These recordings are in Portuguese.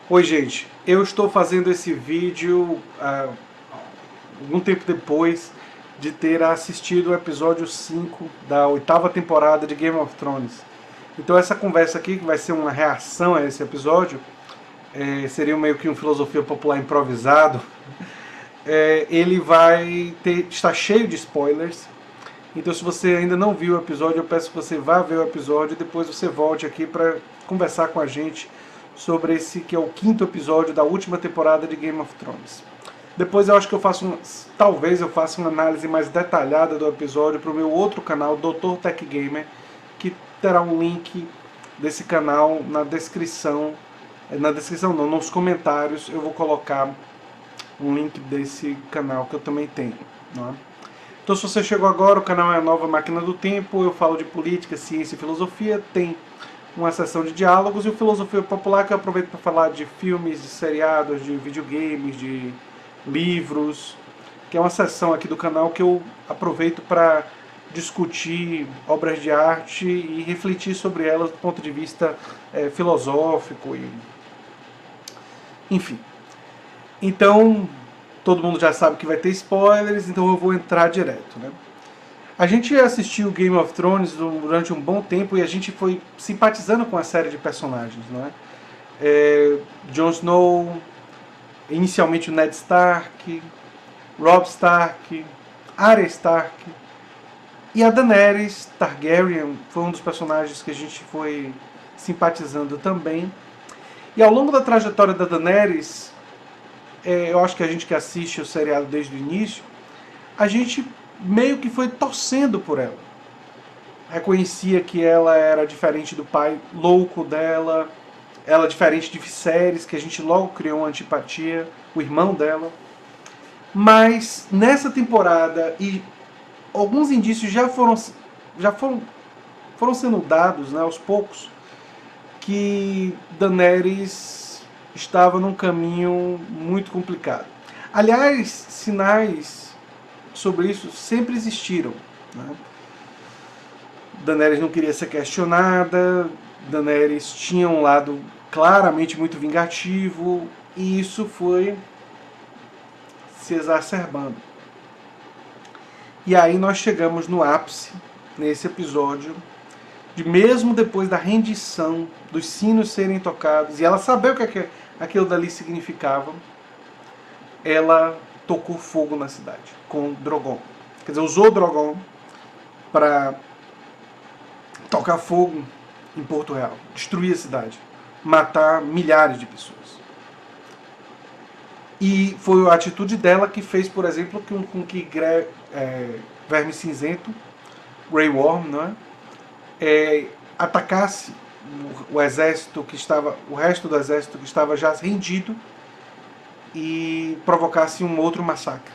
Oi, gente. Eu estou fazendo esse vídeo algum tempo depois de ter assistido o episódio 5 da 8ª temporada de Game of Thrones. Então essa conversa aqui, que vai ser uma reação a esse episódio, seria meio que um filosofia popular improvisado, ele vai estar cheio de spoilers. Então se você ainda não viu o episódio, eu peço que você vá ver o episódio e depois você volte aqui para conversar com a gente sobre esse que é o 5º episódio da última temporada de Game of Thrones. Depois eu acho que talvez eu faça uma análise mais detalhada do episódio para o meu outro canal, Dr. Tech Gamer, que terá um link desse canal na descrição. Na descrição não, nos comentários eu vou colocar um link desse canal que eu também tenho. Não é? Então se você chegou agora, o canal é a Nova Máquina do Tempo, eu falo de política, ciência e filosofia, tem uma sessão de diálogos e o Filosofia Popular que eu aproveito para falar de filmes, de seriados, de videogames, de livros, que é uma sessão aqui do canal que eu aproveito para discutir obras de arte e refletir sobre elas do ponto de vista filosófico e enfim. Então, todo mundo já sabe que vai ter spoilers, então eu vou entrar direto, né? A gente assistiu Game of Thrones durante um bom tempo e a gente foi simpatizando com a série de personagens, não é? Jon Snow, inicialmente o Ned Stark, Robb Stark, Arya Stark e a Daenerys Targaryen foi um dos personagens que a gente foi simpatizando também. E ao longo da trajetória da Daenerys, eu acho que a gente que assiste o seriado desde o início, a gente meio que foi torcendo por ela. Reconhecia que ela era diferente do pai louco dela, ela diferente de Viserys, que a gente logo criou uma antipatia, o irmão dela. Mas nessa temporada, e alguns indícios já foram sendo dados, né, aos poucos, que Daenerys estava num caminho muito complicado. Aliás, sinais sobre isso sempre existiram, né? Daenerys não queria ser questionada, Daenerys tinha um lado claramente muito vingativo, e isso foi se exacerbando. E aí nós chegamos no ápice, nesse episódio, de mesmo depois da rendição, dos sinos serem tocados, e ela saber o que aquilo dali significava, ela tocou fogo na cidade, com Drogon. Quer dizer, usou Drogon para tocar fogo em Porto Real, destruir a cidade, matar milhares de pessoas. E foi a atitude dela que fez, por exemplo, com que Verme Cinzento, Grey Worm, não é? Atacasse o exército que estava, o resto do exército que estava já rendido, e provocasse um outro massacre,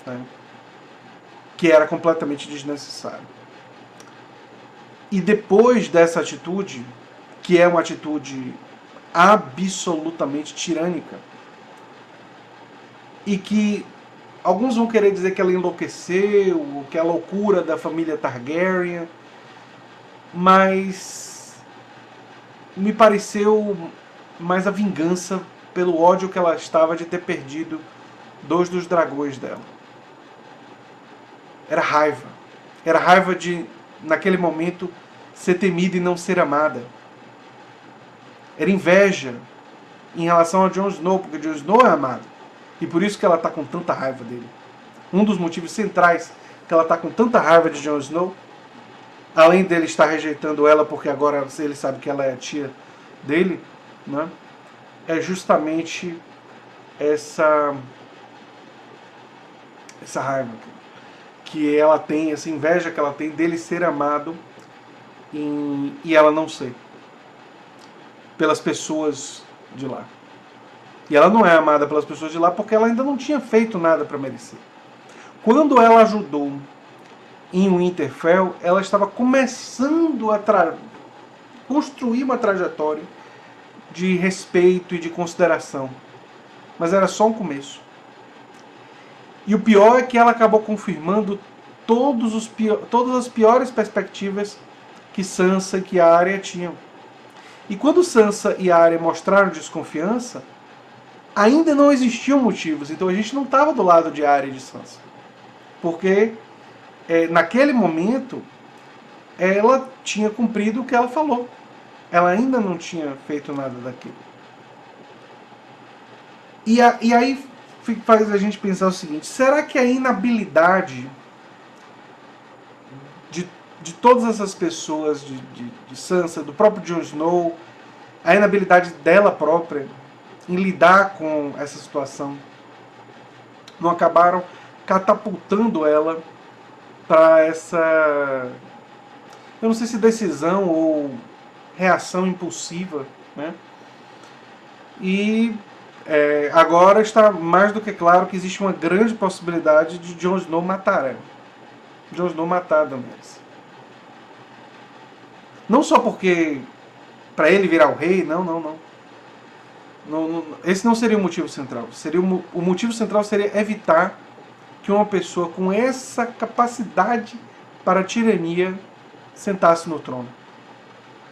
né? Que era completamente desnecessário. E depois dessa atitude, que é uma atitude absolutamente tirânica, e que alguns vão querer dizer que ela enlouqueceu, que é a loucura da família Targaryen, mas me pareceu mais a vingança pelo ódio que ela estava de ter perdido 2 dos dragões dela. Era raiva. Era raiva de, naquele momento, ser temida e não ser amada. Era inveja em relação a Jon Snow, porque Jon Snow é amado. E por isso que ela está com tanta raiva dele. Um dos motivos centrais que ela está com tanta raiva de Jon Snow, além dele estar rejeitando ela, porque agora ele sabe que ela é a tia dele, né? É justamente essa raiva que ela tem, essa inveja que ela tem dele ser amado e ela não ser, pelas pessoas de lá. E ela não é amada pelas pessoas de lá porque ela ainda não tinha feito nada para merecer. Quando ela ajudou em Winterfell, ela estava começando a construir uma trajetória de respeito e de consideração. Mas era só um começo. E o pior é que ela acabou confirmando todas as piores perspectivas que Sansa e que a Arya tinham. E quando Sansa e Arya mostraram desconfiança, ainda não existiam motivos. Então a gente não estava do lado de Arya e de Sansa. Porque naquele momento ela tinha cumprido o que ela falou. Ela ainda não tinha feito nada daquilo. E aí faz a gente pensar o seguinte: será que a inabilidade de todas essas pessoas, de Sansa, do próprio Jon Snow, a inabilidade dela própria em lidar com essa situação, não acabaram catapultando ela para essa, eu não sei se decisão ou reação impulsiva, né? E agora está mais do que claro que existe uma grande possibilidade de Jon Snow matar ela. Jon Snow matar a Daenerys. Não só porque para ele virar o rei, não. Esse não seria o motivo central. O motivo central seria evitar que uma pessoa com essa capacidade para a tirania sentasse no trono.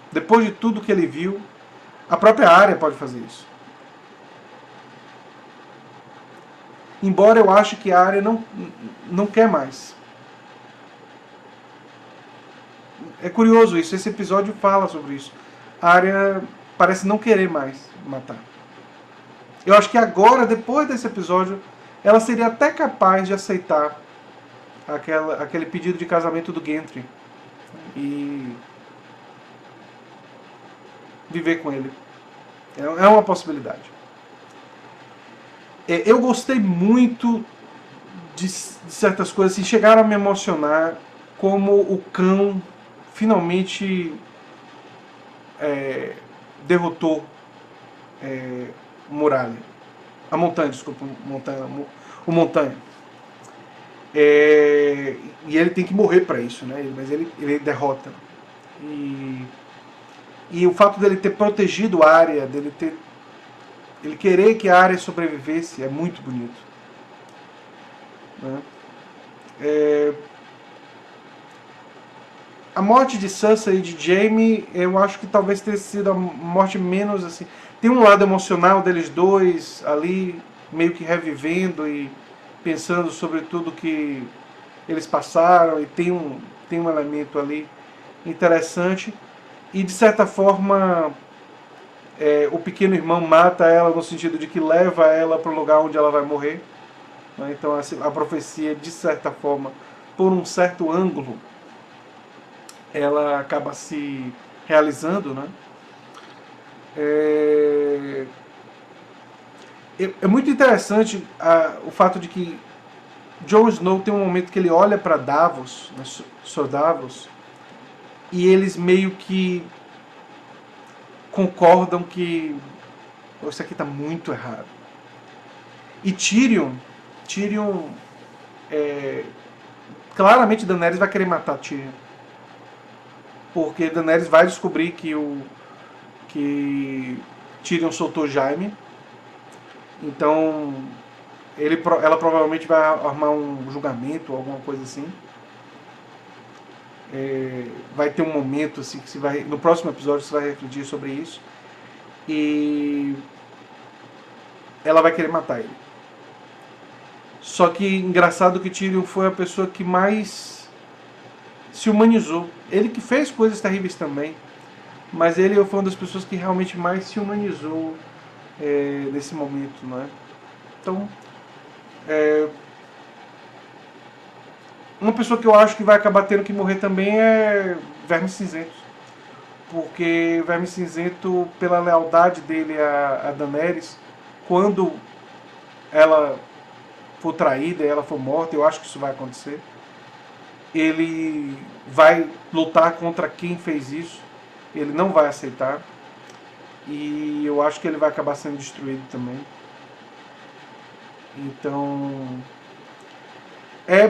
Depois de tudo que ele viu, a própria Arya pode fazer isso. Embora eu ache que a Arya não quer mais. É curioso isso, esse episódio fala sobre isso. A Arya parece não querer mais matar. Eu acho que agora, depois desse episódio, ela seria até capaz de aceitar aquele pedido de casamento do Gendry e viver com ele. É uma possibilidade. Eu gostei muito de certas coisas, assim, chegaram a me emocionar, como o cão finalmente derrotou Muralha. A Montanha, desculpa, o Montanha. E ele tem que morrer para isso, né? Mas ele derrota. E o fato dele ter protegido a Arya, ele querer que a Arya sobrevivesse, é muito bonito. Né? A morte de Sansa e de Jaime, eu acho que talvez tenha sido a morte menos assim. Tem um lado emocional deles dois ali, meio que revivendo e pensando sobre tudo que eles passaram, e tem um elemento ali interessante. E de certa forma, o pequeno irmão mata ela no sentido de que leva ela para o lugar onde ela vai morrer. Né? Então a profecia, de certa forma, por um certo ângulo, ela acaba se realizando, né? É muito interessante o fato de que Jon Snow tem um momento que ele olha para Davos, né, Sir Davos, e eles meio que concordam que isso aqui está muito errado. E Tyrion claramente Daenerys vai querer matar Tyrion. Porque Daenerys vai descobrir que Tyrion soltou Jaime. Então ela provavelmente vai armar um julgamento ou alguma coisa assim. Vai ter um momento assim que no próximo episódio você vai refletir sobre isso. E ela vai querer matar ele. Só que engraçado que Tyrion foi a pessoa que mais se humanizou. Ele que fez coisas terríveis também, mas ele foi uma das pessoas que realmente mais se humanizou nesse momento, não é? Então, uma pessoa que eu acho que vai acabar tendo que morrer também é Verme Cinzento, porque Verme Cinzento, pela lealdade dele a Daenerys, quando ela for traída e ela for morta, eu acho que isso vai acontecer, ele vai lutar contra quem fez isso, ele não vai aceitar, e eu acho que ele vai acabar sendo destruído também. Então é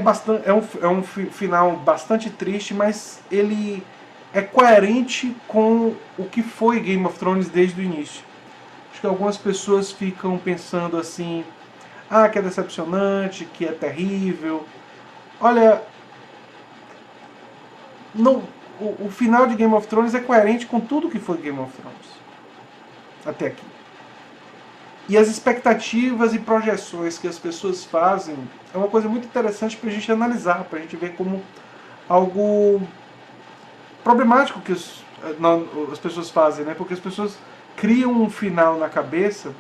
um final bastante triste, mas ele é coerente com o que foi Game of Thrones desde o início. Acho que algumas pessoas ficam pensando assim, que é decepcionante, que é terrível. Olha, não, o final de Game of Thrones é coerente com tudo que foi Game of Thrones até aqui. E as expectativas e projeções que as pessoas fazem é uma coisa muito interessante para a gente analisar, para a gente ver como algo problemático que as pessoas fazem, né? Porque as pessoas criam um final na cabeça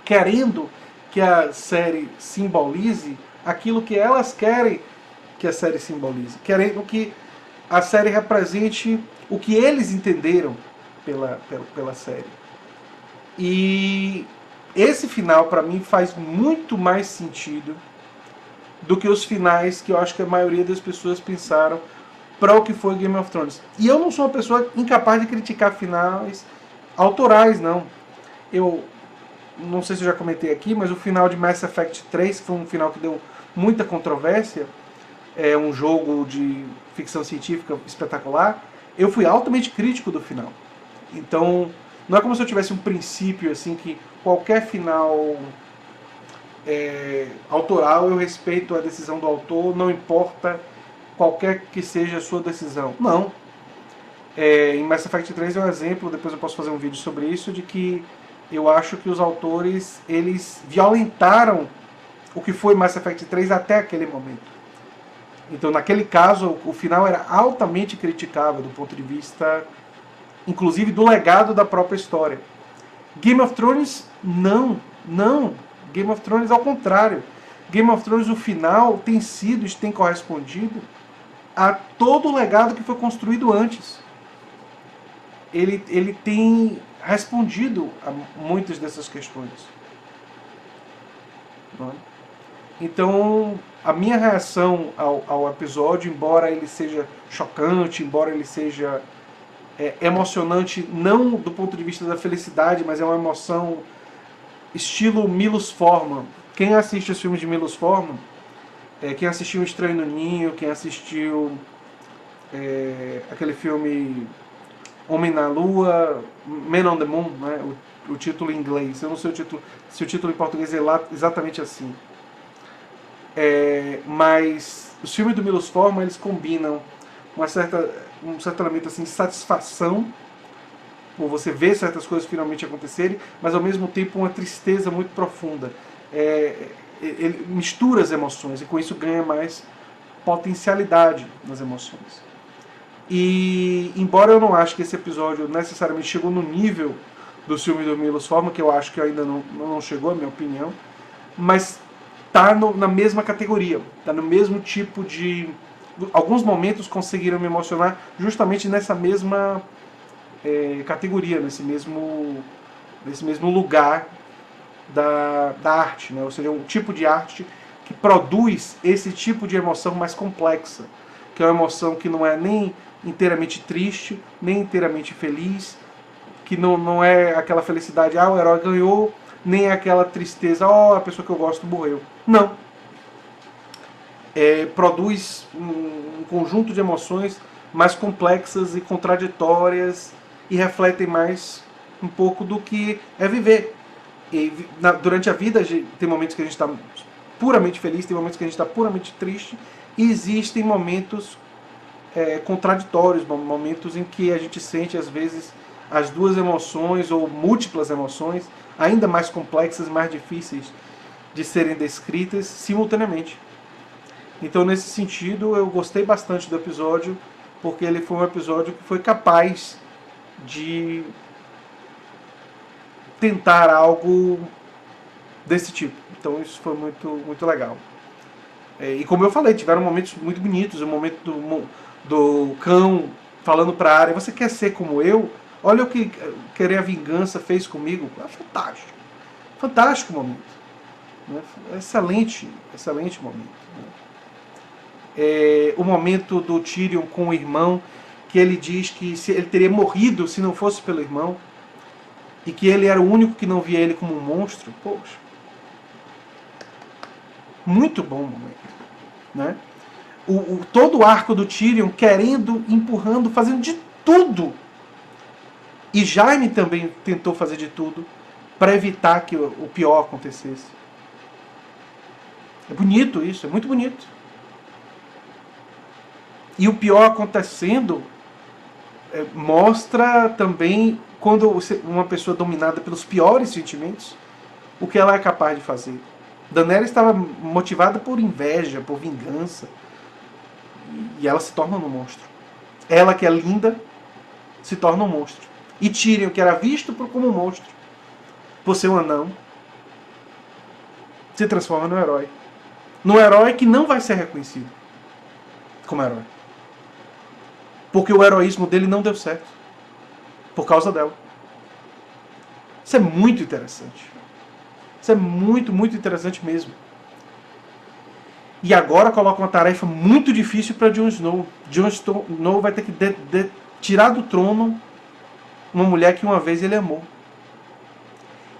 querendo que a série simbolize aquilo que elas querem que a série simbolize, querendo que a série represente o que eles entenderam pela série. E esse final, para mim, faz muito mais sentido do que os finais que eu acho que a maioria das pessoas pensaram para o que foi Game of Thrones. E eu não sou uma pessoa incapaz de criticar finais autorais, não. Eu não sei se eu já comentei aqui, mas o final de Mass Effect 3 foi um final que deu muita controvérsia. É um jogo de ficção científica espetacular. Eu fui altamente crítico do final. Então, não é como se eu tivesse um princípio assim que qualquer final autoral eu respeito a decisão do autor, não importa qualquer que seja a sua decisão. Não. Em Mass Effect 3 é um exemplo, depois eu posso fazer um vídeo sobre isso, de que eu acho que os autores eles violentaram o que foi Mass Effect 3 até aquele momento. Então, naquele caso, o final era altamente criticável do ponto de vista, inclusive, do legado da própria história. Game of Thrones, não. Game of Thrones, ao contrário. Game of Thrones, o final tem sido, tem correspondido a todo o legado que foi construído antes. Ele tem respondido a muitas dessas questões. Não é? Então, a minha reação ao episódio, embora ele seja chocante, embora ele seja emocionante, não do ponto de vista da felicidade, mas é uma emoção estilo Milos Forman. Quem assiste os filmes de Milos Forman, quem assistiu Um Estranho no Ninho, quem assistiu aquele filme Homem na Lua, Man on the Moon, né, o título em inglês, eu não sei se o título em português é exatamente assim. Mas os filmes do Milos Forman, eles combinam um certo elemento assim, de satisfação por você ver certas coisas finalmente acontecerem, mas ao mesmo tempo uma tristeza muito profunda. Ele mistura as emoções e com isso ganha mais potencialidade nas emoções. E embora eu não ache que esse episódio necessariamente chegou no nível do filme do Milos Forman, que eu acho que ainda não chegou, a minha opinião, mas tá na mesma categoria, tá no mesmo tipo de... Alguns momentos conseguiram me emocionar justamente nessa mesma categoria, nesse mesmo lugar da arte, né? Ou seja, um tipo de arte que produz esse tipo de emoção mais complexa, que é uma emoção que não é nem inteiramente triste, nem inteiramente feliz, que não é aquela felicidade, o herói ganhou, nem é aquela tristeza, a pessoa que eu gosto morreu. Não. Produz um conjunto de emoções mais complexas e contraditórias e refletem mais um pouco do que é viver. Durante a vida tem momentos que a gente está puramente feliz, tem momentos que a gente está puramente triste, e existem momentos contraditórios, momentos em que a gente sente às vezes as duas emoções ou múltiplas emoções ainda mais complexas, mais difíceis de serem descritas simultaneamente. Então, nesse sentido, eu gostei bastante do episódio, porque ele foi um episódio que foi capaz de tentar algo desse tipo. Então, isso foi muito, muito legal. E como eu falei, tiveram momentos muito bonitos, o momento do cão falando para a área, você quer ser como eu? Olha o que querer a vingança fez comigo. É fantástico. Fantástico momento. Excelente momento. O momento do Tyrion com o irmão, que ele diz que ele teria morrido se não fosse pelo irmão, e que ele era o único que não via ele como um monstro. Poxa, muito bom momento, né? Todo o arco do Tyrion querendo, empurrando, fazendo de tudo, e Jaime também tentou fazer de tudo para evitar que o pior acontecesse. É bonito isso, é muito bonito. E o pior acontecendo mostra também, quando uma pessoa dominada pelos piores sentimentos, o que ela é capaz de fazer. Daenerys estava motivada por inveja, por vingança, e ela se torna um monstro. Ela, que é linda, se torna um monstro. E Tyrion, que era visto como um monstro, por ser um anão, se transforma no herói. No herói que não vai ser reconhecido como herói. Porque o heroísmo dele não deu certo. Por causa dela. Isso é muito interessante. Isso é muito, muito interessante mesmo. E agora coloca uma tarefa muito difícil para Jon Snow. Jon Snow vai ter que tirar do trono uma mulher que uma vez ele amou.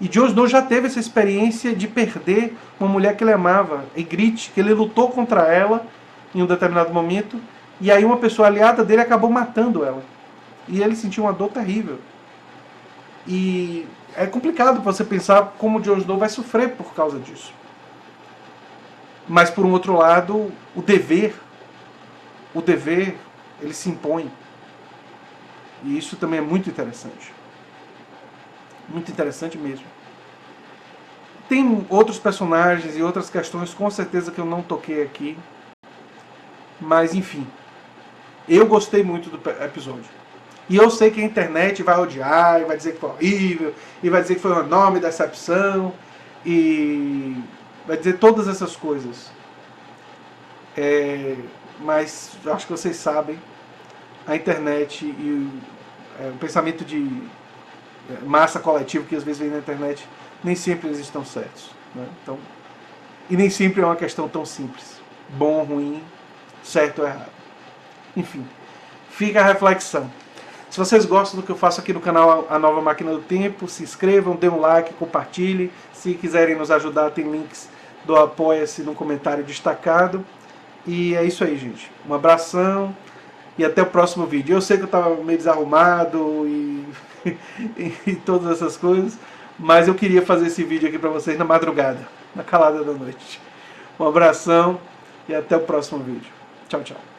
E Jon Snow já teve essa experiência de perder uma mulher que ele amava, Ygritte, que ele lutou contra ela em um determinado momento, e aí uma pessoa aliada dele acabou matando ela. E ele sentiu uma dor terrível. E é complicado você pensar como Jon Snow vai sofrer por causa disso. Mas por um outro lado, o dever, ele se impõe. E isso também é muito interessante. Muito interessante mesmo. Tem outros personagens e outras questões, com certeza, que eu não toquei aqui. Mas, enfim. Eu gostei muito do episódio. E eu sei que a internet vai odiar, e vai dizer que foi horrível, e vai dizer que foi uma enorme decepção, e vai dizer todas essas coisas. Mas eu acho que vocês sabem, a internet e o pensamento de massa coletiva que às vezes vem na internet, nem sempre eles estão certos. Né? Então, e nem sempre é uma questão tão simples. Bom ou ruim, certo ou errado. Enfim, fica a reflexão. Se vocês gostam do que eu faço aqui no canal A Nova Máquina do Tempo, se inscrevam, dêem um like, compartilhem. Se quiserem nos ajudar, tem links do Apoia-se no comentário destacado. E é isso aí, gente. Um abração e até o próximo vídeo. Eu sei que eu estava meio desarrumado e todas essas coisas, mas eu queria fazer esse vídeo aqui para vocês na madrugada, na calada da noite. Um abração e até o próximo vídeo. Tchau, tchau.